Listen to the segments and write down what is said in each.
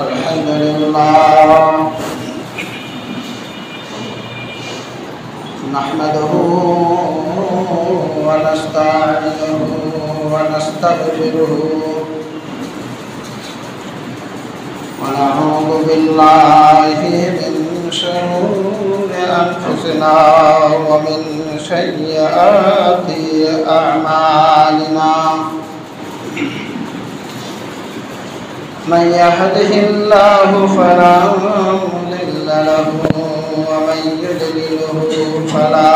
الحمد لله نحمده ونستعينه ونستغفره ونعوذ بالله من شرور أنفسنا ومن سيئات أعمالنا من يهده الله فلا مضل له ومن يضلله فلا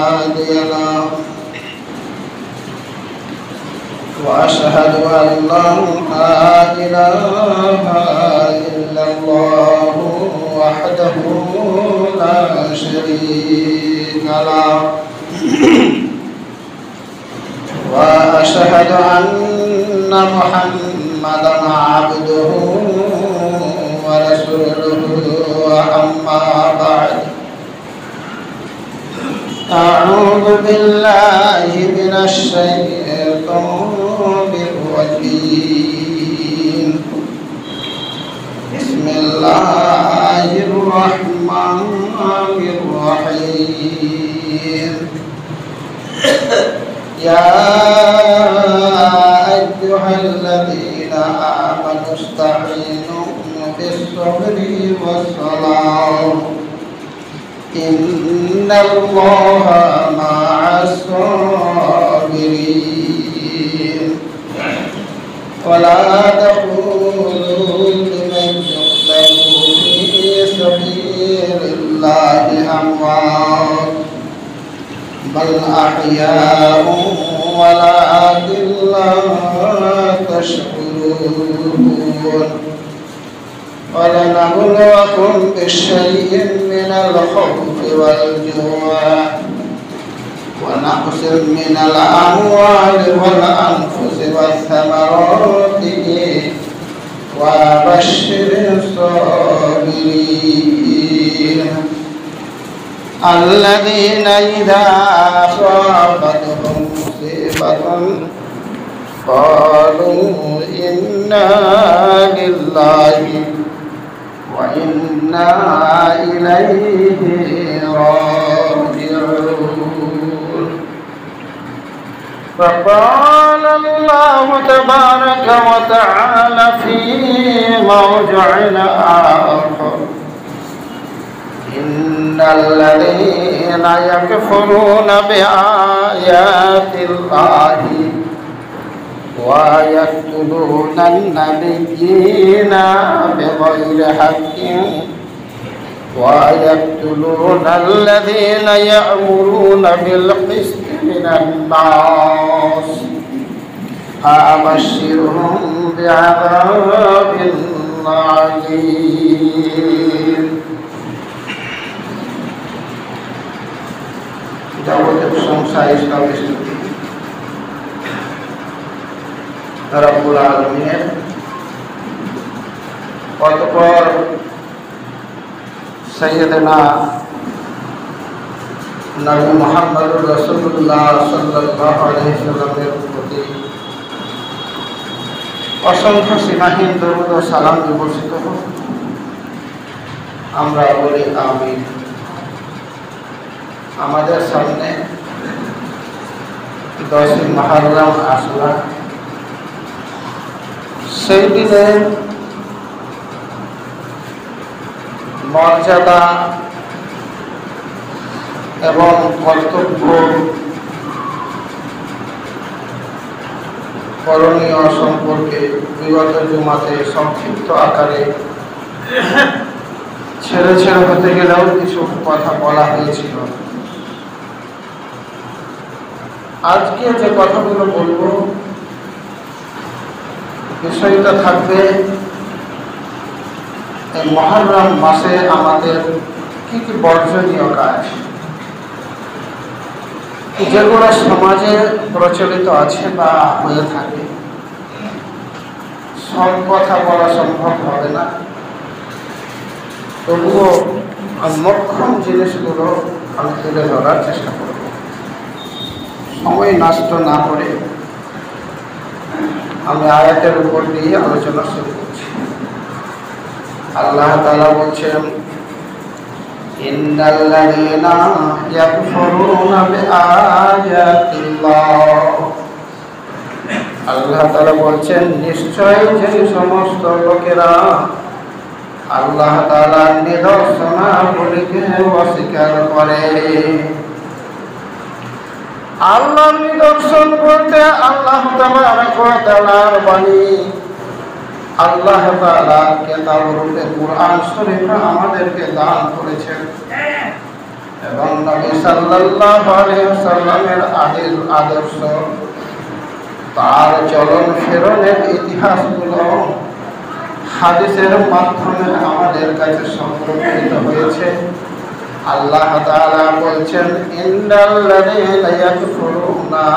هادي له وأشهد أن لا إله إلا الله وحده لا شريك له وأشهد أن محمدا عبده ورسوله أما بعد أعوذ بالله من الشيطان الرجيم بسم الله الرحمن الرحيم يا أيها الذين آمنوا استعينوا بالصبر والصلاة إن الله مع الصابرين ولا تقولوا لمن يقتل في سبيل الله أموات بل أحياء ولكن لا تشعرون ولنبلوكم بشيء من الخوف والجوع ونقص من الأموال والأنفس والثمرات وبشر الصابرين الذين إذا أصابتهم مصيبة قالوا إنا لله وإنا إليه راجعون فقال الله تبارك وتعالى في موضع آخر إن الذين يكفرون بآيات الله ويقتلون النبيين بغير حق ويقتلون الذين يأمرون بالقسط من الناس فأبشرهم بعذاب عليم যাবতীয় প্রশংসা রব্বুল আলামিনের। অতঃপর সাইয়্যিদানা নবী মুহাম্মদুর রাসূলুল্লাহ সাল্লাল্লাহু আলাইহি ওয়াসাল্লামের প্রতি অসংখ্য সীমাহীন দরুদ ও সালাম বর্ষিত হোক। আমরা বলি আমিন। আমাদের সামনে 10 মুহররম আশুরা, সেই দিনের মর্যাদা এবং কর্তব্য করণীয় সম্পর্কে বিগত জুমাতে সংক্ষিপ্ত আকারে ছেড়ে ছেড়ে হতে গেলেও কিছু কথা বলা হয়েছিল। আজকে যে কথাগুলো বলবো বিষয়টা থাকবে এই মুহররম মাসে আমাদের কি কি বর্জনীয় কাজ, যেগুলো সমাজে প্রচলিত আছে বা হয়ে থাকে। সব কথা বলা সম্ভব হবে না, তবুও মোক্ষম জিনিসগুলো আমি তুলে ধরার চেষ্টা করব। সময় নষ্ট না করে আমি আয়াতের উপর দিয়ে আলোচনা শুরু করছি। আল্লাহ তাআলা বলছেন ইন্নাল্লাযীনা ইয়াকফুরুনা বিআয়াতিল্লাহ, আল্লাহ তাআলা বলছেন নিশ্চয় যে সমস্ত লোকেরা আল্লাহ তাআলার নিদর্শনাবলীকে অস্বীকার করে। আল্লাহর নিদর্শন বলতে আল্লাহ তাআলার বাণী, আল্লাহ তাআলা কিতাব রূপে কুরআন শরীফ আমাদেরকে দান করেছেন এবং নবী সাল্লাল্লাহু আলাইহি ওয়াসাল্লামের আদর্শ, তার চলন ফেরনের ইতিহাসগুলো হাদিসের মাধ্যমে আমাদের কাছে সংরক্ষিত হয়েছে। আল্লাহ তাআলা বলছেন ইন্নাল্লাযীনা ইয়াকফুরুনা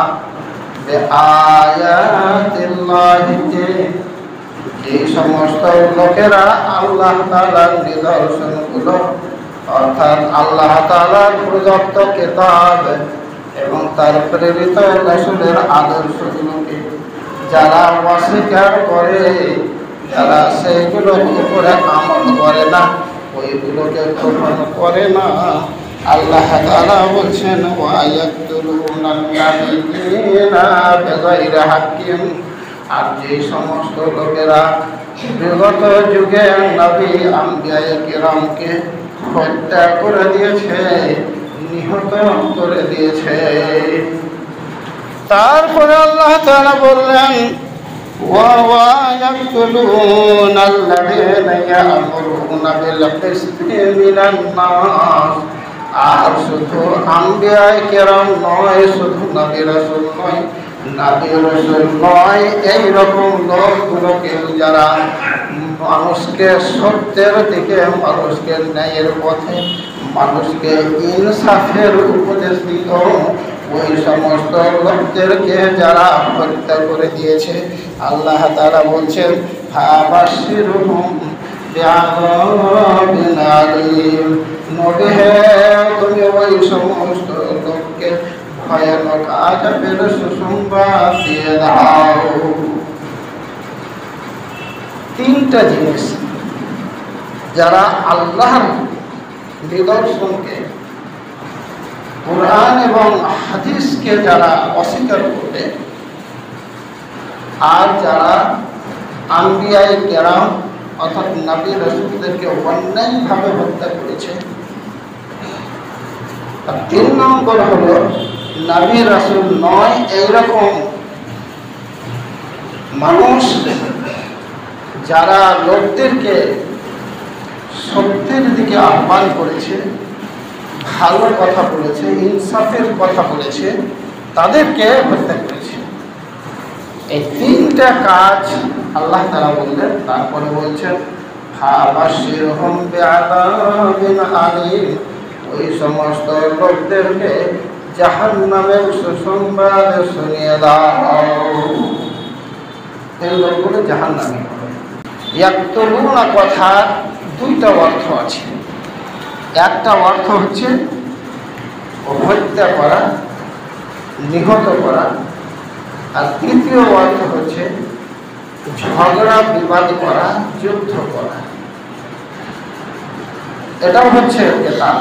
বিআয়াতিল্লাহি, এই সমস্ত লোকেরা আল্লাহ তাআলার নিদর্শনগুলো অর্থাৎ আল্লাহ তাআলার প্রদত্ত কিতাব এবং তার প্রেরিত রাসূলের আদর্শগুলোকে যারা অস্বীকার করে, যারা সেইগুলোর উপরে আমল করে না, ওইগুলোকে গ্রহণ করে না, আল্লাহ তাআলা বলছেন ওয়া ইয়াকতুলুনাল নাবিয়্যিনা বিগাইরি হাক্কিন, আর যে সমস্ত লোকেরা বিগত যুগে নবী আম্বিয়ায়ে কিরামকে হত্যা করে দিয়েছে, নিহত করে দিয়েছে। তারপরে আল্লাহ তাআলা বললেন ওয়া ইয়াকতুলুনাল্লাযীনা ইয়া'মুরুনা বিল কিসতি মিনান নাস, আর শুধু আম্বিয়ায়ে কিরাম নয়, শুধু নবী রাসূল নয়, নবী রাসূল নয়, এইরকম লোকগুলোকে যারা মানুষকে সত্যের দিকে, মানুষকে ন্যায়ের পথে, মানুষকে ইনসাফের উপদেশ দিত, ওই সমস্ত লোকদেরকে যারা হত্যা করে দিয়েছে, আল্লাহ তাআলা বলছেন ফাবাশশিরহুম বিআযাবিন আলীম, নবী হে তুমি ওই সমস্ত লোককে ভয়ানক আযাবের সুসংবাদ দিয়ে দাও। তিনটা জিনিস যারা আল্লাহর নিদর্শনকে, কুরআন এবং হাদিসকে যারা অস্বীকার করবে, আর যারা আম্বিয়ায়ে কেরাম অর্থাৎ নবী রাসূলদেরকে অন্যায়ভাবে হত্যা করেছে, আর 3 নম্বর হলো নবী রাসূল নয় এইরকম মানুষ যারা লোকদেরকে সত্যের দিকে আহ্বান করেছে, ভালো কথা বলেছে, ইনসাফের কথা বলেছে, তাদেরকে হত্যা করেছে। এই তিনটা কাজ আল্লাহ তাআলা বললেন। তারপরে বলছেন ফাবাশশিরহুম বিআযাবিন আলীম, ওই সমস্ত লোকদেরকে জাহান্নামের সুসংবাদ শুনিয়ে দাও। এই লোকগুলো জাহান্নামী হবে। ইয়াকতুলুনা কথার 2টা অর্থ আছে। একটা অর্থ হচ্ছে হত্যা করা, নিহত করা, আর দ্বিতীয় অর্থ হচ্ছে ঝগড়া বিবাদ করা, যুদ্ধ করা। এটাও হচ্ছে কিতাব।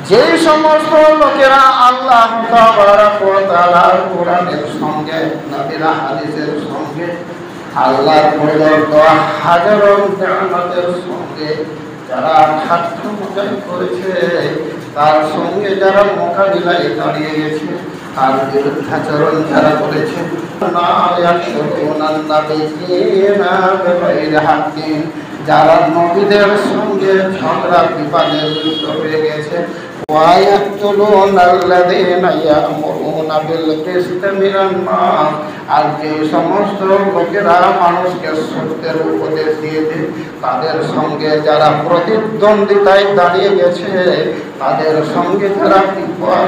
যে সমস্ত লোকেরা আল্লাহ তাআলার কোরআনের সঙ্গে, নবীর হাদিসের সঙ্গে, আল্লাহর প্রদত্ত হাজারো নিয়ামতের সঙ্গে যারা স্বার্থমোচন করেছে, তার সঙ্গে যারা মোকাবিলায় দাঁড়িয়ে গেছে, তার বিরুদ্ধাচরণ যারা করেছে, যারা নবীদের সঙ্গে ঝগড়া বিবাদে লিপ্ত হয়ে গেছে, আর যে সমস্ত লোকেরা মানুষকে সত্যের উপদেশ দিয়েছে, তাদের সঙ্গে যারা প্রতিদ্বন্দ্বিতায় দাঁড়িয়ে গেছে, তাদের সঙ্গে যারা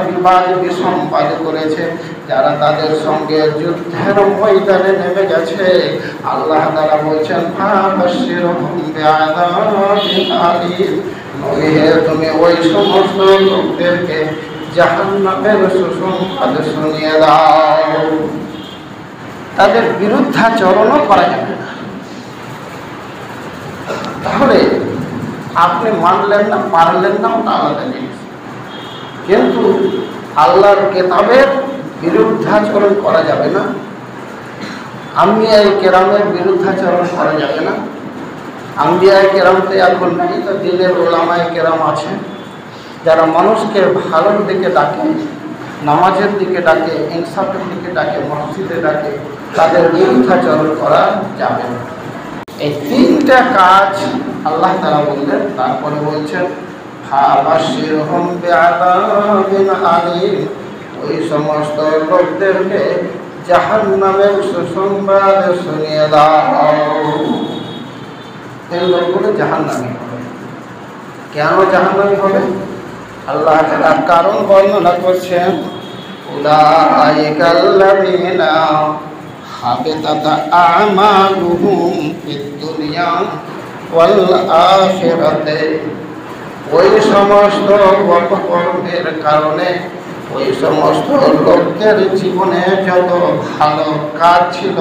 বিবাদ বিসম্বাদ করেছে, যারা তাদের সঙ্গে যুদ্ধের ময়দানে নেমে গেছে, আল্লাহ তাআলা বলছেন ফাবাশশিরহুম বিআযাবিন আলীম, নবী হে তুমি ওই সমস্ত লোকদেরকে জাহান্নামের সুসংবাদ শুনিয়ে দাও। তাদের বিরুদ্ধাচরণও করা যাবে না। তাহলে আপনি মানলেন না, পারলেন না, ওটা আলাদা জিনিস। কিন্তু আল্লাহর কেতাবের বিরুদ্ধাচরণ করা যাবে না, আম্বিয়ায়ে কেরামের বিরুদ্ধাচরণ করা যাবে না। আম্বিয়ায়ে কেরাম তো এখন নাই, তো দিনের ওলামায়ে কেরাম আছে যারা মানুষকে ভালোর দিকে ডাকে, নামাজের দিকে ডাকে, ইনসাফের দিকে ডাকে, মসজিদে ডাকে, তাদের বিরুদ্ধাচরণ করা যাবে না। এই তিনটা কাজ আল্লাহ তাআলা বললেন। তারপরে বলছেন ফাবাশশিরহুম বিআযাবিন আলীম, ওই সমস্ত লোকদেরকে জাহান্নামের সুসংবাদ শুনিয়ে দাও। এই লোকগুলো জাহান্নামী হবে। কেন জাহান্নামী হবে? আল্লাহ তাআলা কারণ বর্ণনা করছেন, উলাইকাল্লাযীনা হাবিতাত আমালুহুম ফিদ দুনিয়া ওয়াল আখিরাতে, ওই সমস্ত অপকর্মের কারণে ওই সমস্ত লোকদের জীবনে যত ভালো কাজ ছিল,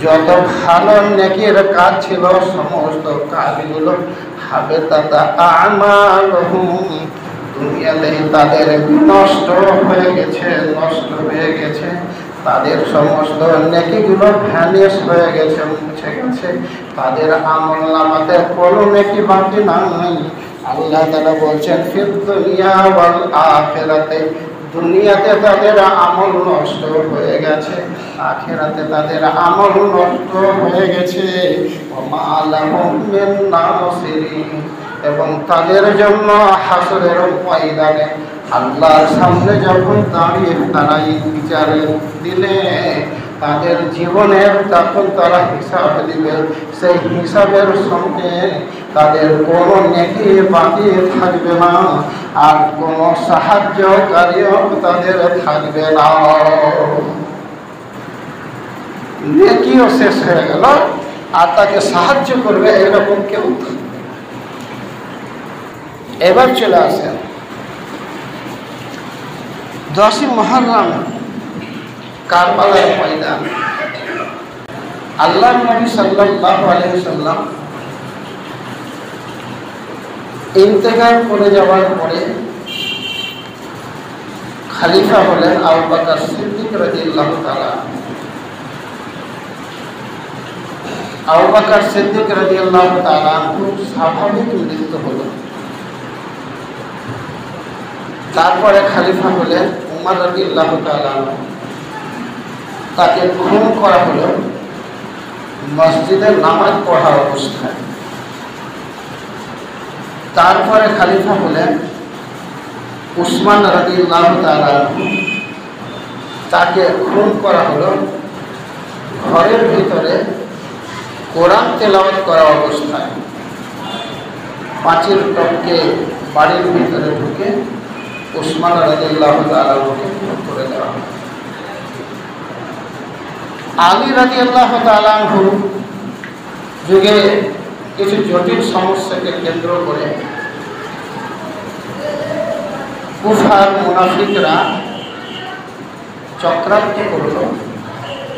যত ভালো নেকির কাজ ছিল, সমস্ত কাজগুলো হাবিতাত আমালুহুম, দুনিয়াতে তাদের নষ্ট হয়ে গেছে, নষ্ট হয়ে গেছে। তাদের সমস্ত নেকিগুলো ভ্যানিশ হয়ে গেছে, মুছে গেছে। তাদের আমলনামাতে কোনো নেকি বাকি নাই। আল্লাহ তাআলা বলছেন ফিদ দুনিয়া ওয়াল আখিরাতে, দুনিয়াতে তাদের আমল নষ্ট হয়ে গেছে, আখিরাতে তাদের আমল নষ্ট হয়ে গেছে। ওমা লাহুম মিন নাসিরিন, এবং তাদের জন্য হাসরের ময়দানে আল্লাহর সামনে যখন দাঁড়িয়ে তারা এই বিচারের দিনে তাদের জীবনের তখন তারা হিসাব দিবে, সেই হিসাবের সঙ্গে তাদের কোনো নেকি বাকি থাকবে না, আর কোনো সাহায্যকারীও তাদের থাকবে না। নেকিও শেষ হয়ে গেল, আর তাকে সাহায্য করবে এরকম কেউ। এবার চলে আসেন 10ই মুহররম কারবালার ময়দান। আল্লাহর নবী সাল্লাল্লাহু আলাইহি ওয়াসাল্লাম ইন্তেকাল করে যাওয়ার পরে খলিফা হলেন আবু বকর সিদ্দিক রাদিয়াল্লাহু তাআলা। আবু বকর সিদ্দিক রাদিয়াল্লাহু তাআলা খুব স্বাভাবিক মৃত্যু হলো। তারপরে খলিফা হলেন উমর রাদিয়াল্লাহু তাআলা, তাকে খুন করা হলো মসজিদে নামাজ পড়া অবস্থায়। তারপরে খলিফা হলেন উসমান রাদিয়াল্লাহু তাআলা, তাকে খুন করা হলো ঘরের ভিতরে কোরআন তেলাওয়াত করা অবস্থায়। পাঁচিল টপকে বাড়ির ভিতরে ঢুকে উসমান রাদিয়াল্লাহু তাআলাকে খুন করে দেওয়া হয়। আলী রাদিয়াল্লাহু তাআলা যুগে কিছু জটিল সমস্যাকে কেন্দ্র করে কুফার মুনাফিকরা চক্রান্ত করল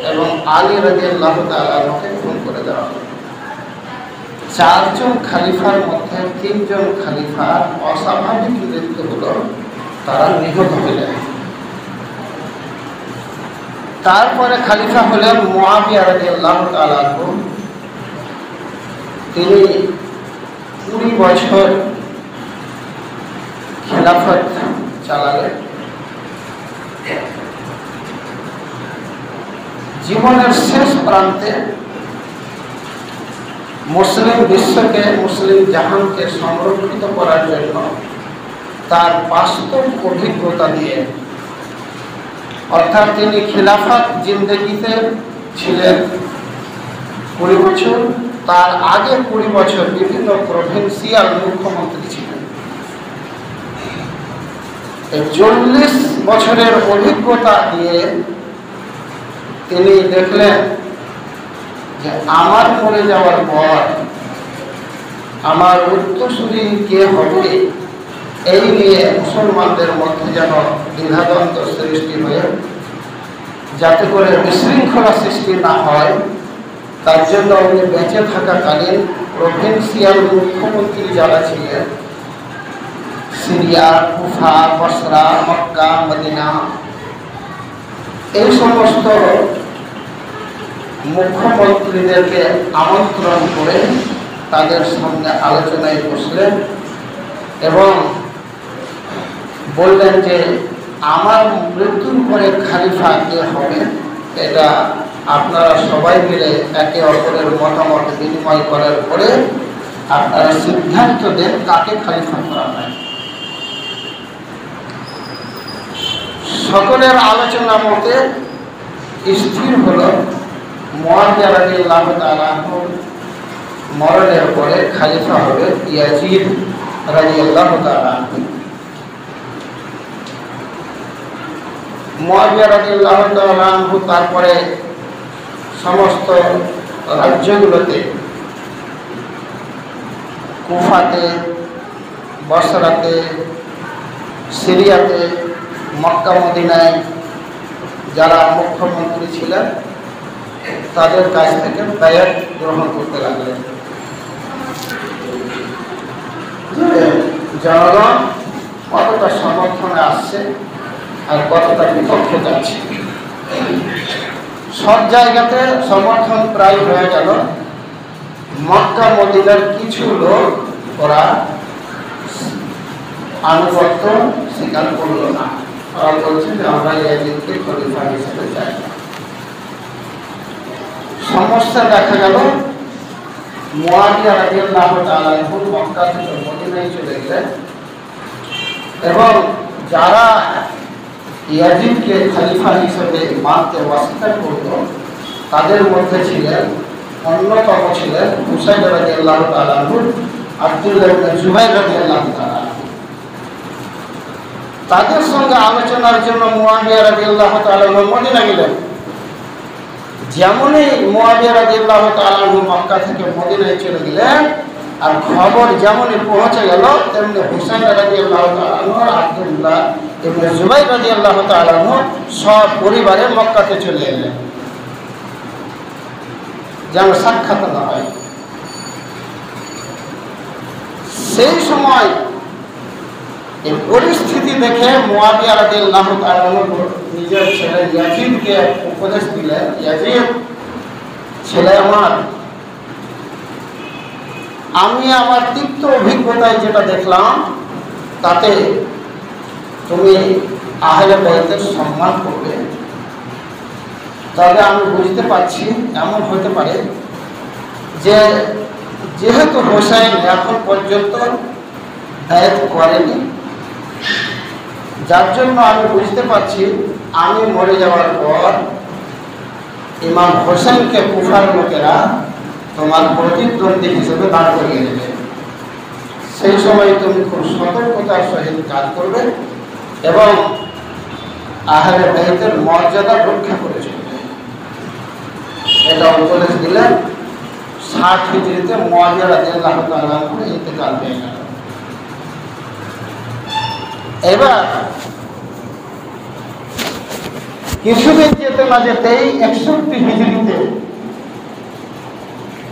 এবং আলী রাদিয়াল্লাহু তাআলাকে খুন করে দেওয়া হয়। 4 জন খলিফার মধ্যে 3 জন খলিফার অস্বাভাবিক মৃত্যু হলো, তারা নিহত হলেন। তারপরে খলিফা হলেন মুআবিয়া রাদিয়াল্লাহু তাআলা। তিনি 20 বছর খিলাফত চালালেন। জীবনের শেষ প্রান্তে মুসলিম বিশ্বকে, মুসলিম জাহানকে সংরক্ষিত করার জন্য তার বাস্তব অভিজ্ঞতা দিয়ে, অর্থাৎ তিনি খিলাফত জিন্দেগিতে ছিলেন 20 বছর, তার আগে 20 বছর বিভিন্ন প্রভিন্সিয়াল মুখ্যমন্ত্রী ছিলেন। 40 বছরের অভিজ্ঞতা দিয়ে তিনি দেখলেন যে আমার মরে যাওয়ার পর আমার উত্তরসূরি কে হবে, এই নিয়ে মুসলমানদের মধ্যে যেন দ্বিধাদ্বন্দ্ব সৃষ্টি হয়ে, যাতে করে বিশৃঙ্খলা সৃষ্টি না হয়, তার জন্য উনি বেঁচে থাকাকালীন প্রভিন্সিয়াল মুখ্যমন্ত্রী যারা ছিলেন, সিরিয়া, কুফা, বসরা, মক্কা, মদিনা, এই সমস্ত মুখ্যমন্ত্রীদেরকে আমন্ত্রণ করে তাদের সঙ্গে আলোচনায় বসলেন এবং বললেন যে আমার মৃত্যুর পরে খালিফা কে হবে, এটা আপনারা সবাই মিলে একে অপরের মতামত বিনিময় করার পরে আপনারা সিদ্ধান্ত দেন কাকে খালিফা করা হয়। সকলের আলোচনা মতে স্থির হল মুআবিয়া রাদিয়াল্লাহু তাআলা মরণের পরে খালিফা হবে ইয়াজিদ রাদিয়াল্লাহু তাআলা। মুআবিয়া রাদিয়াল্লাহু তাআলা তারপরে সমস্ত রাজ্যগুলোতে, কুফাতে, বসরাতে, সিরিয়াতে, মক্কা মদিনায় যারা মুখ্যমন্ত্রী ছিলেন তাদের কাছ থেকে বায়াত গ্রহণ করতে লাগলেন। জনগণ কতটা সমর্থনে আসছে আর কতটা বিপক্ষে যাচ্ছে। সব জায়গাতে সমর্থন প্রায় হয়ে গেল। মক্কা মদিনার কিছু লোক ওরা আনুগত্য স্বীকার করল না। ওরা বলছে যে আমরা ইয়াজিদকে খলিফা হিসেবে চাই। সমস্যা দেখা গেল মুআবিয়া রাদিয়াল্লাহু তাআলা মক্কা থেকে মদিনায় চলে গেলেন এবং যারা ইয়াজিদকে খলিফা হিসেবে মানতে অস্বীকার করত তাদের মধ্যে ছিলেন, অন্যতম ছিলেন হুসাইন রাদিয়াল্লাহু তাআলা, আব্দুল্লাহ ইবনে জুবাইর রাদিয়াল্লাহু তাআলা। তাদের সঙ্গে আলোচনার জন্য মুআবিয়া রাদিয়াল্লাহু তাআলা মদিনা গেলেন। যেমনই মুআবিয়া রাদিয়াল্লাহু তাআলা মক্কা থেকে মদিনায় চলে গেলেন আর খবর যেমনই পৌঁছে গেল তেমনি হুসাইন রাদিয়াল্লাহু তাআলা, আব্দুল্লাহ ইবনে জুবাইর রাদিয়াল্লাহু তাআলা সব পরিবারে মক্কাতে চলে এলেন যেন সাক্ষাৎ না হয়। সেই সময় এই পরিস্থিতি দেখে মুআবিয়া রাদিয়াল্লাহু তাআলা নিজের ছেলে ইয়াজিদকে উপদেশ দিলেন, ইয়াজিদ ছেলে আমার, আমি আমার তিক্ত অভিজ্ঞতায় যেটা দেখলাম তাতে তুমি আহলে বাইতের সম্মান করবে। তবে আমি বুঝতে পারছি এমন হতে পারে যে যেহেতু হোসেন এখন পর্যন্ত বায়াত করেনি, যার জন্য আমি বুঝতে পারছি আমি মরে যাওয়ার পর ইমাম হোসেনকে কুফার লোকেরা তোমার প্রতিদ্বন্দ্বী হিসেবে দাঁড় করিয়ে দেবে। সেই সময় তুমি খুব সতর্কতার সহিত কাজ করবে এবং আহলে বাইতের মর্যাদা রক্ষা করে চলবে। এটা উপদেশ দিলেন। 60 হিজরিতে মুআবিয়া রাদিয়াল্লাহু তাআলা ইন্তেকাল হয়ে গেল। এবার কিছুদিন যেতে না যেতেই 61 হিজরিতে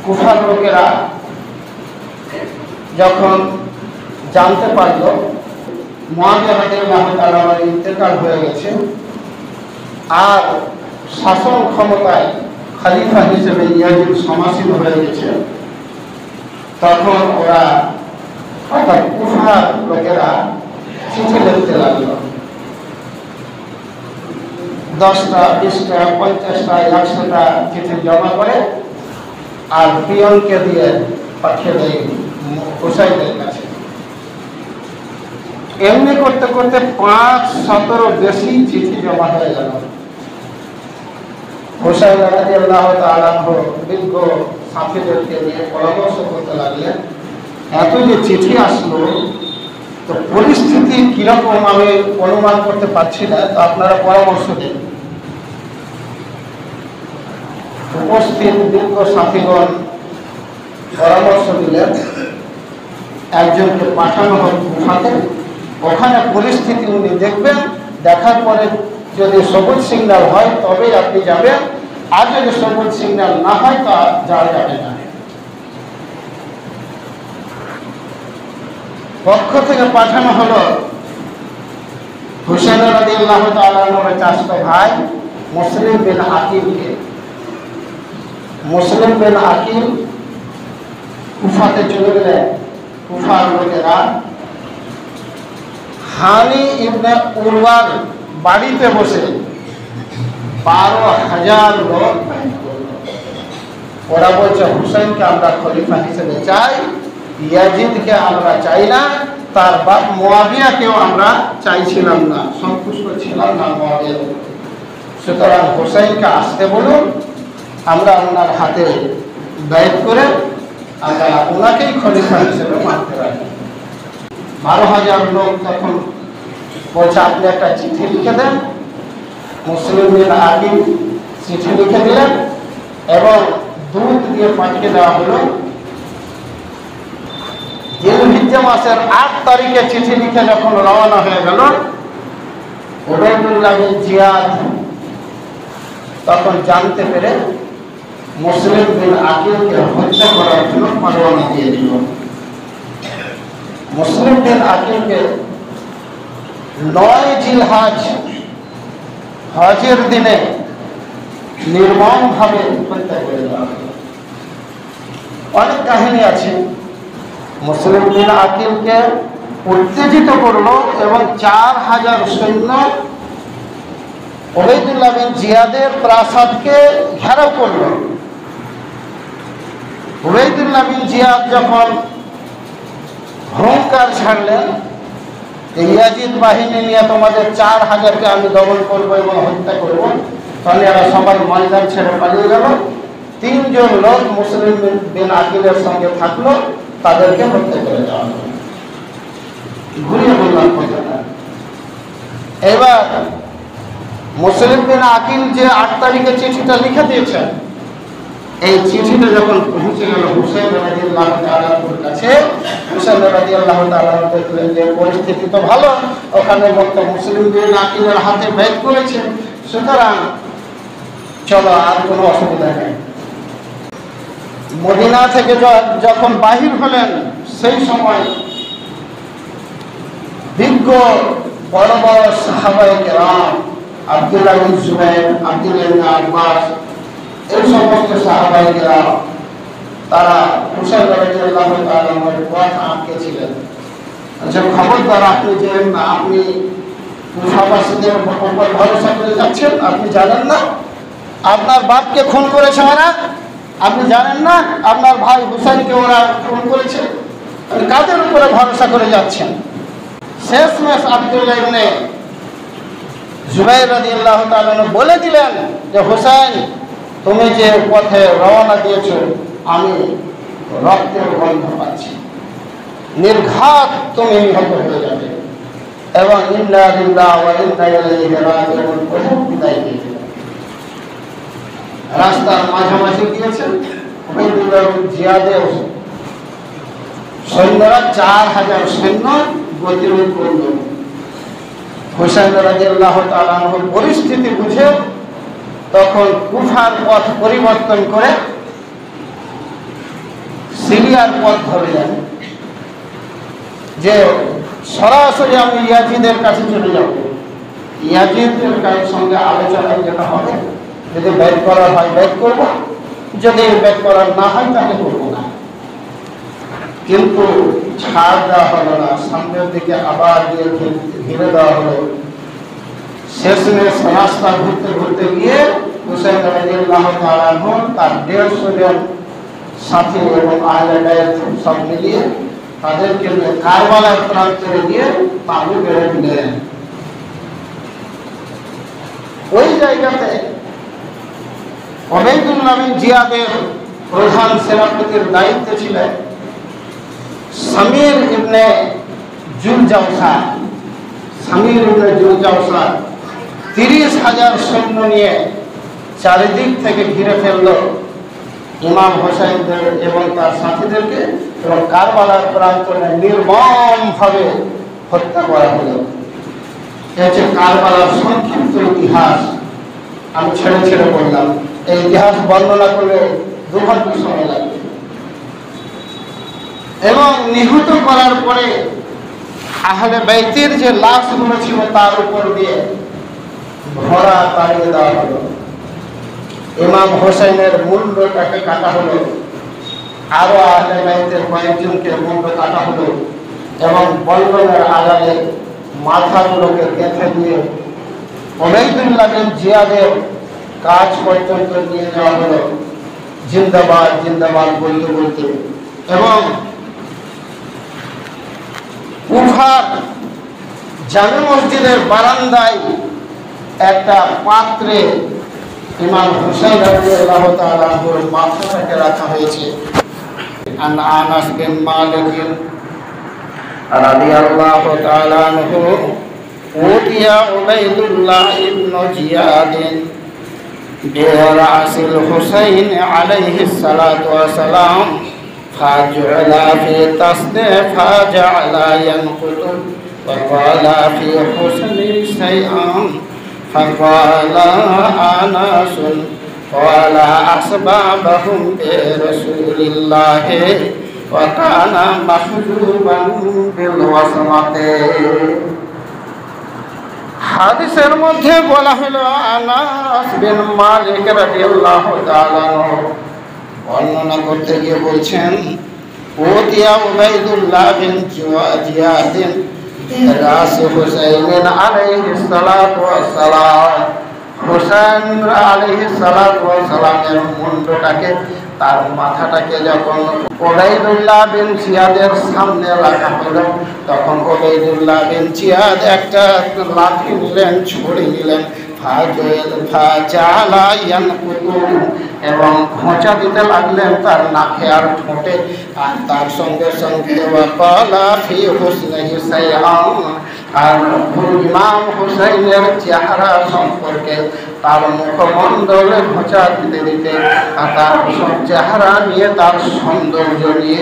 কুফার লোকেরা যখন জানতে পারল মুআবিয়া রাদিয়াল্লাহু তাআলা ইন্তেকাল হয়ে গেছে আর শাসন ক্ষমতায় খলিফা হিসেবে ইয়াজিদ সমাসীন হয়ে গেছে, তখন ওরা অর্থাৎ কুফার লোকেরা চিঠি লিখতে লাগলো। 10টা, 20টা, 50টা, 100টা চিঠি জমা করে আর পিয়নকে দিয়ে পাঠিয়ে দেয় হুসাইনের কাছে। এমনি করতে করতে 500-র বেশি চিঠি জমা হয়ে গেল। হুসাইন রাদিয়াল্লাহু তাআলা বিজ্ঞ সাথীদেরকে নিয়ে পরামর্শ করতে লাগলেন, এত যে চিঠি আসলো তো পরিস্থিতি কিরকম আমি অনুমান করতে পারছি না, তো আপনারা পরামর্শ দিন। উপস্থিত বিজ্ঞ সাথীগণ পরামর্শ দিলেন একজনকে পাঠানো হোক কুফাতে, ওখানে পরিস্থিতি উনি দেখবেন, দেখার পরে যদি সবুজ সিগন্যাল হয় তবে আপনি যাবেন, আর যদি সবুজ সিগন্যাল না হয় তা যাওয়া যাবে না। পক্ষ থেকে পাঠানো হলো হুসাইন রাদিয়াল্লাহু তাআলা আনহুর চাচাতো ভাই মুসলিম বিন আকিলকে। মুসলিম বিন আকিল কুফাতে চলে গেলেন। কুফার লোকেরা হানি ইবনে উরওয়ার বাড়িতে বসে 12,000 লোক, ওরা বলছে হুসাইনকে আমরা খলিফা হিসেবে চাই, ইয়াজিদকে আমরা চাই না, তার বাপ মুয়াবিয়াকেও আমরা চাইছিলাম না, সন্তুষ্ট ছিলাম না মুয়াবিয়া। সুতরাং হুসাইনকে আসতে বলুন, আমরা ওনার হাতে দায়িত্ব করে আমরা ওনাকেই খলিফা হিসেবে মানতে রাখি। 12,000 লোক তখন বলছে আপনি একটা চিঠি লিখে দেন। মুসলিম বিন আকিল চিঠি লিখে দিলেন এবং দুধ দিয়ে পাঠিয়ে দেওয়া হলো। জিলহিজ্জা মাসের 8 তারিখে চিঠি লিখে যখন রওনা হয়ে গেল, উবাইদুল্লাহ বিন জিয়াদ তখন জানতে পেরে মুসলিম বিন আকিলকে হত্যা করার জন্য পরোয়ানা দিয়ে দিল। মুসলিম বিন আকিলকে 9 জিলহজ হজের দিনে নির্মমভাবে হত্যা করে দেওয়া হলো। অনেক কাহিনী আছে। মুসলিম বিন আকিলকে উত্তেজিত করলো এবং 4000 সৈন্য উবাইদুল্লাহ বিন জিয়াদের প্রাসাদকে ঘেরাও করলো। উবাইদুল্লাহ বিন জিয়াদ যখন হুঙ্কার ছাড়লেন, ইয়াজিদ বাহিনী নিয়ে তোমাদের 4000কে আমি দমন করবো এবং হত্যা করবো, তাহলে এরা সবাই ময়দান ছেড়ে পালিয়ে গেল। 3 জন লোক মুসলিম বিন আকিলের সঙ্গে থাকলো, তাদেরকে হত্যা করে দেওয়া হলো। ঘুরিয়ে বললাম কথাটা। এবার মুসলিম বিন আকিল যে 8 তারিখে চিঠিটা লিখে দিয়েছেন, এই চিঠিটা যখন পৌঁছে গেল হুসাইন রাদিয়াল্লাহু তাআলার কাছে, হুসাইন রাদিয়াল্লাহু তাআলা দেখলেন যে পরিস্থিতি তো ভালো, ওখানে মক্কা মুসলিম বিন আকিলের হাতে বাইত করেছে, সুতরাং চলো আর কোনো অসুবিধা নেই। মদিনা থেকে যখন বাহির হলেন, সেই সময় বিজ্ঞ বড় বড় সাহাবায়ে কেরাম আব্দুল্লাহ বিন জুবাইর, আব্দুল্লাহ বিন আব্বাস, এই সমস্ত সাহাবায়ে কেরাম তারা হুসাইন রাদিয়াল্লাহু তাআলার পথ আটকেছিলেন। আচ্ছা, খবরদার আপনি কুফাবাসীদের উপর ভরসা করে যাচ্ছেন, আপনি জানেন না আপনার বাপকে খুন করেছে ওরা, আপনি জানেন না আপনার ভাই হুসাইনকে ওরা খুন করেছে, কাদের উপরে ভরসা করে যাচ্ছেন? শেষমেশ আব্দুল্লাহ ইবনে জুবাইর রাদিয়াল্লাহু তাআলা বলে দিলেন যে হুসাইন, তুমি যে পথে রওনা দিয়েছো আমি রক্তের গন্ধ পাচ্ছি, নির্ঘাত তুমি নিহত হয়ে যাবে এবং ইন্না লিল্লাহি ওয়া ইন্না ইলাইহি রাজিউন বলে বিদায় দিয়ে দিলেন। রাস্তার মাঝামাঝি গিয়েছেন উবাইদুল্লাহ বিন জিয়াদের সৈন্যরা 4000 সৈন্য গতিরোধ করল। হুসাইন রাদিয়াল্লাহু তাআলা আনহুর পরিস্থিতি বুঝে তখন কুফার পথ পরিবর্তন করে সিরিয়ার পথ ধরলেন যে সরাসরি আমি ইয়াজিদের কাছে চলে যাব, ইয়াজিদের সঙ্গে আলোচনা যেটা হবে, যদি ব্যাক করার হয় ব্যাক করবো, যদি ব্যাক করার না হয় তাহলে করবো না। কিন্তু ছাড় দেওয়া হলো না, সামনের দিকে আবার গিয়ে ঘিরে দেওয়া হলো। শেষমেশ রাস্তা ঘুরতে ঘুরতে গিয়ে হুসাইন রাদিয়াল্লাহু তাআলা আনহু তার 150 জন সাথী এবং আহলে বাইত সব মিলিয়ে তাদেরকে কারবালার প্রান্তরে গিয়ে তাঁবু গেড়ে দিলেন। ওই জায়গাতে উবাইদুল্লাহ বিন জিয়াদের প্রধান সেনাপতির দায়িত্বে ছিলেন সামির ইবনে জুলজাওসা। সামির ইবনে জুলজাওসা 30,000 সৈন্য নিয়ে চারিদিক থেকে ঘিরে ফেলল ইমাম হোসাইনদের এবং তার সাথীদেরকে এবং কারবালার প্রান্তরে নির্মমভাবে হত্যা করা হলো। এই হচ্ছে কারবালার সংক্ষিপ্ত ইতিহাস। আমি ছেড়ে ছেড়ে বললাম, এই ইতিহাস বর্ণনা করলে 2 ঘন্টা সময় লাগবে। এবং নিহত করার পরে আহলে বাইতের যে লাশগুলো ছিল তার উপর দিয়ে ঘোড়া তাড়িয়ে দেওয়া হলো। ইমাম হোসেনের মুন্ডটাকে কাটা হলো, আরো আহলে বাইতের কয়েকজনকে মুন্ড কাটা হলো এবং বল্লমের আড়ালে মাথাগুলোকে গেঁথে দিয়ে ওবাইদুল্লাহ বিন জিয়াদের কাজ পর্যন্ত নিয়ে যাওয়া হলো, জিন্দাবাদ জিন্দাবাদ বলতে বলতে। এবং কুফার জামে মসজিদের বারান্দায় একটা পাত্রে ইমাম হুসাইন রাদিয়াল্লাহু তাআলা আনহুর মাথাটাকে রাখা হয়েছে। আন আনাস বিন মালিক রাদিয়াল্লাহু তাআলা আনহু উতিয়া উবাইদুল্লাহ ইবনে জিয়াদ বিরাসিল হুসাইন আলাইহিস সালাতু ওয়াস সালাম فجعل في تصديق فجعل ينقض وقال في حسن شيئا فقال أنس قال أسبابهم برسول الله وكان محجوبا بالوسمة। হাদিসের মধ্যে বলা হলো আনাস বিন মালিক রাদিয়াল্লাহু তাআলা বর্ণনা করতে গিয়ে বলছেন ওতিয়া উবাইদুল্লাহ বিন জিয়াদ রাস হুসাইন আলাইহিস সালাতু ওয়াস সালাম, হুসাইন আলাইহিস সালাতু ওয়াস সালামের মুন্ডটাকে তার মাথাটাকে যখন উবাইদুল্লাহ বিন জিয়াদের সামনে রাখা হলো তখন উবাইদুল্লাহ বিন জিয়াদ একটা লাঠি নিলেন, ছুরি নিলেন, এবং খোঁচা দিতে লাগলেন তার নাকে আর ঠোঁটে। আর তার সঙ্গে সঙ্গে আর ইমাম হুসাইনের চেহারা সম্পর্কে তার মুখমণ্ডলে খোঁচা দিতে দিতে তার চেহারা নিয়ে তার সৌন্দর্য নিয়ে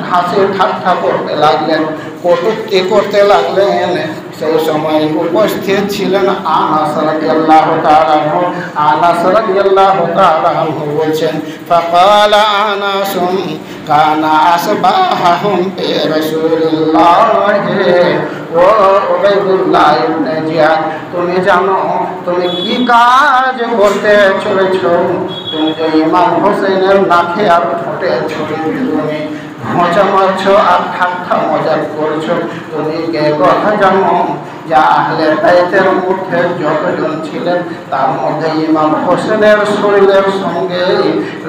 হাসির ঠাট্টা করতে লাগলেন, কটূক্তি করতে লাগলেন। সেই সময় উপস্থিত ছিলেন আনাস রাদিয়াল্লাহু তাআলা আনহু। আনাস রাদিয়াল্লাহু তাআলা আনহু বলছেন ফাকালা আনাসুম কানা আসবাহুম বিরাসূলিল্লাহ ও উবাইদুল্লাহ ইবনে জিয়াদ, তুমি জানো তুমি কি কাজ করতে চলেছ? তুমি যে ইমাম হোসেনের নাকে আর ঠোঁটে ছুরি তুমি মজা মারছো আর ঠাট্টা মজা করছো। তুমি কে কথা জানো যা আহলে বাইতের মধ্যে যতজন ছিলেন তার মধ্যে ইমাম হোসেনের শরীরের সঙ্গে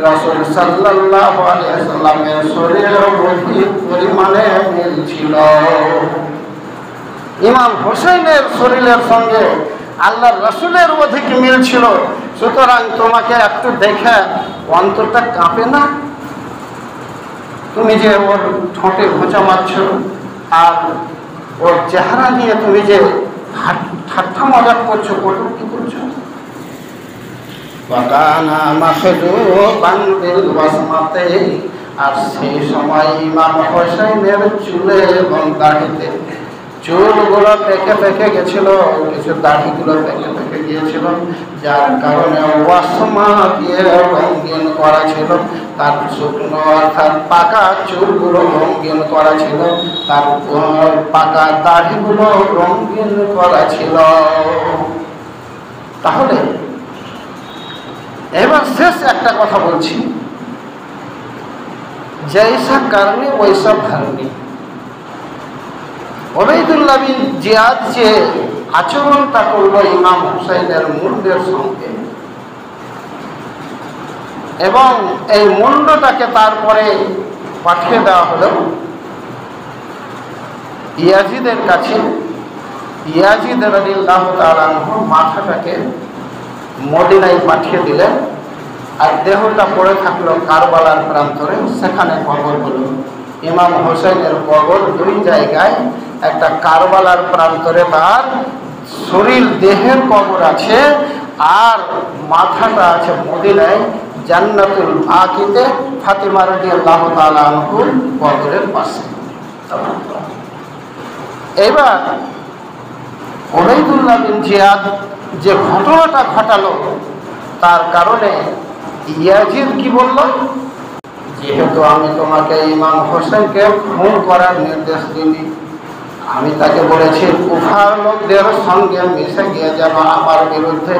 রাসূল সাল্লাল্লাহু আলাইহি ওয়াসাল্লামের শরীরের অধিক পরিমাণে মিল ছিল। ইমাম হোসেনের শরীরের সঙ্গে আল্লাহর রাসূলের অধিক মিল ছিল। সুতরাং তোমাকে একটু দেখে অন্তরটা কাঁপে না? তুমি যে ওর ঠোঁটে ঘোঁচা মারছ আর ওর চেহারা নিয়ে তুমি যে ঠাট্টা মজাক করছো, কটূক্তি করছো। আর সেই সময় ইমাম হোসেনের চুলে এবং দাড়িতে চুলগুলো পেকে পেকে গেছিল, কিছু দাড়িগুলো পেকে পেকে গিয়েছিল, যার কারণে ওয়াসমা দিয়ে রঙিন করা ছিল। তার শুকনো অর্থাৎ পাকা চুলগুলো রঙিন করা ছিল, তার পাকা দাড়িগুলো রঙিন করা ছিল। তাহলে এবার শেষ একটা কথা বলছি, জৈসা করনি ওইসা ভরনি। উবাইদুল্লাহ বিন জিয়াদ যে আচরণটা করলো ইমাম হুসাইনের মুন্ডের সঙ্গে, এবং এই মুন্ডটাকে তারপরে পাঠিয়ে দেওয়া হলো ইয়াজিদের কাছে। ইয়াজিদ রাদিয়াল্লাহু তাআলা আনহু মাথাটাকে মদিনায় পাঠিয়ে দিলেন, আর দেহটা পড়ে থাকলো কারবালার প্রান্তরে, সেখানে কবর হলো। ইমাম হোসেনের কবর দুই জায়গায়, একটা কারবালার প্রান্তরে তার শরীর দেহের কবর আছে, আর মাথাটা আছে মদিনায় জান্নাতুল বাকিতে ফাতিমা রাদিয়াল্লাহু তাআলা আনহুর কবরের পাশে। এবার উবাইদুল্লাহ বিন জিয়াদ যে ঘটনাটা ঘটালো তার কারণে ইয়াজিদ কি বলল, যেহেতু আমি তোমাকে ইমাম হোসেনকে খুন করার নির্দেশ দিইনি, আমি তাকে বলেছি কুফার লোকদের সঙ্গে মিশে গিয়ে যেন আমার বিরুদ্ধে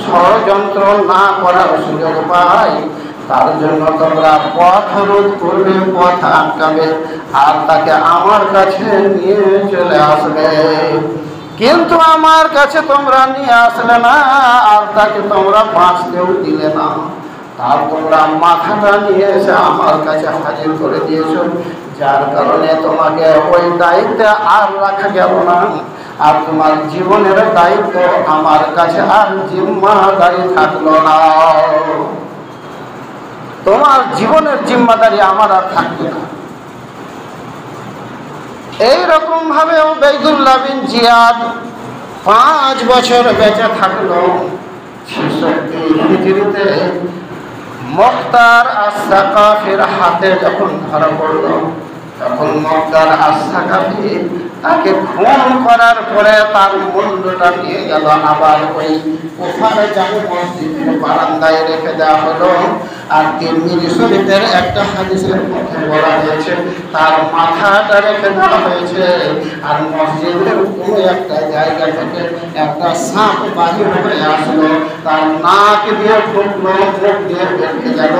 ষড়যন্ত্র না করার সুযোগ পাই, তার জন্য তোমরা পথ রোধ করবে, পথ আটকাবে, আর তাকে আমার কাছে নিয়ে চলে আসবে। কিন্তু আমার কাছে তোমরা নিয়ে আসলে না, আর তাকে তোমরা বাঁচতেও দিলে না। তার তোমরা মাথাটা নিয়ে এসে আমার কাছে হাজির করে দিয়েছো, যার কারণে তোমাকে ওই দায়িত্বে আর রাখা গেল না, আর তোমার জীবনের দায়িত্ব আমার কাছে আর জিম্মাদারি থাকলো না। তোমার জীবনের জিম্মাদারি আমার আর থাকবে না। এইরকম ভাবে উবাইদুল্লাহ বিন জিয়াদ 5 বছর বেঁচে থাকলো। 66 হিজরিতে মুখতার আস-সাকাফির হাতে যখন ধরা পড়ল, তখন মুখতার আস-সাকাফি তাকে খুন করার পরে তার মুন্ডটা নিয়ে গেল আবার ওই কুফার জামে মসজিদের বারান্দায় রেখে দেওয়া হলো। আর তিরমিজি শরীফের একটা হাদিসের মধ্যে বলা হয়েছে তার মাথাটা রেখে দেওয়া হয়েছে। আর মসজিদের কোনো একটা জায়গা থেকে একটা সাপ বাহির হয়ে আসলো, তার নাক দিয়ে ঢুকলো, মুখ দিয়ে বেরিয়ে গেল,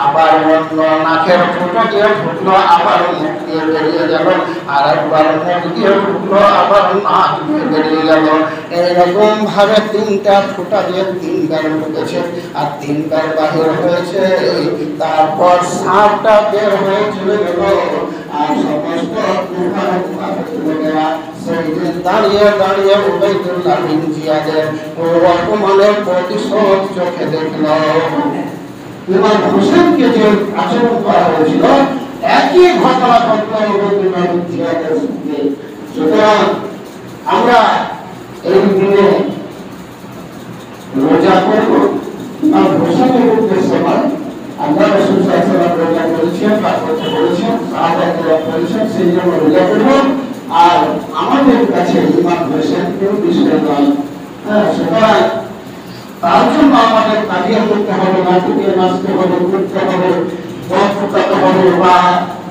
আবার অন্য নাকের ফুটো দিয়ে ঢুকলো, আবার মুখ দিয়ে বেরিয়ে গেল, আর একবার মুখ দিয়ে ঢুকলো, আবার নাক দিয়ে বেরিয়ে গেল। এইরকম ভাবে 3টা ফুটা দিয়ে 3বার ঢুকেছে আর 3বার বাহির হয়েছে। তারপর সাপটা বের হয়ে চলে গেল, আর সমস্ত দাঁড়িয়ে দাঁড়িয়ে উবাইদুল্লাহ বিন জিয়াদের অপমানের প্রতিশোধ চোখে দেখল। ইমাম হোসেনকে যে আচরণ করা হয়েছিল, একই ঘটনা ঘটল উবাইদুল্লাহ বিন জিয়াদের সঙ্গে। সুতরাং আমরা এই দিনে রোজা করব, ইমাম হোসেনের উদ্দেশ্যে নয়। আল্লাহ রাসূল সাল্লাল্লাহু আলাইহি ওয়াসাল্লাম রোজা করেছেন, তার কথা বলেছেন, সাহাবায়ে করেছেন, সেই জন্য রোজা করব। আর আমাদের কাছে ইমাম হোসেন কেউ বিষয় নয়। সুতরাং তার জন্য আমাদের তাকিয়া করতে হবে, নাটকে নাচতে হবে, করতে হবে, দোয়া ফুটাতে হবে বা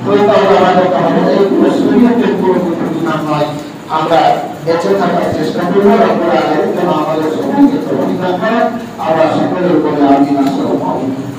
দোয়া লাগাতে হবে, এইগুলো শরীয়তের কোনো বিধান নয়। আমরা বেঁচে থাকার চেষ্টা করবো, আমরা আমাদের সবাইকে তৌফিক দান করেন। আমরা সকলের উপরে আমিন। আসসালামু আলাইকুম।